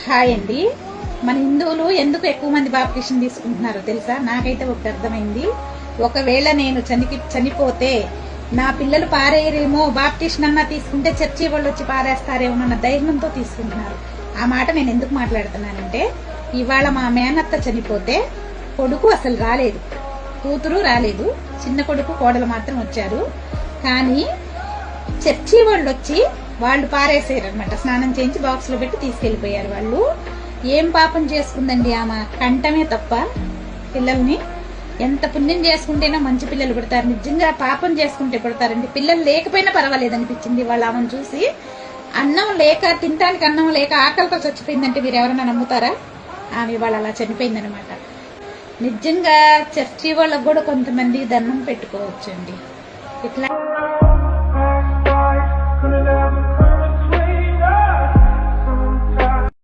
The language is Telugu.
హాయ్ అండి. మన హిందువులు ఎందుకు ఎక్కువ మంది బాప్టిషన్ తీసుకుంటున్నారో తెలుసా? నాకైతే ఒకటి అర్థమైంది. ఒకవేళ నేను చనిపోతే నా పిల్లలు పారేయరేమో, బాప్టిషన్ అన్నా తీసుకుంటే చర్చి వాళ్ళు వచ్చి పారేస్తారేమో అన్న ధైర్యంతో తీసుకుంటున్నారు. ఆ మాట నేను ఎందుకు మాట్లాడుతున్నానంటే, ఇవాళ మా మేనత్త చనిపోతే కొడుకు అసలు రాలేదు, కూతురు రాలేదు, చిన్న కొడుకు కోడలు మాత్రం వచ్చారు. కానీ చర్చి వాళ్ళు వచ్చి వాళ్ళు పారేసారనమాట. స్నానం చేయించి బాక్స్ లో పెట్టి తీసుకెళ్లిపోయారు. వాళ్ళు ఏం పాపం చేసుకుందండి ఆమె? కంటమే తప్ప పిల్లల్ని ఎంత పుణ్యం చేసుకుంటేనో మంచి పిల్లలు పుడతారు. నిజంగా పాపం చేసుకుంటే పుడతారండి. పిల్లలు లేకపోయినా పర్వాలేదు అనిపించింది వాళ్ళ ఆమెను చూసి. అన్నం లేక, తినడానికి అన్నం లేక ఆకలితో చచ్చిపోయిందంటే మీరు ఎవరైనా నమ్ముతారా? ఆమె వాళ్ళు అలా చనిపోయిందనమాట. నిజంగా చర్చి వాళ్ళకు కూడా కొంతమంది దండం పెట్టుకోవచ్చండి. ఇట్లా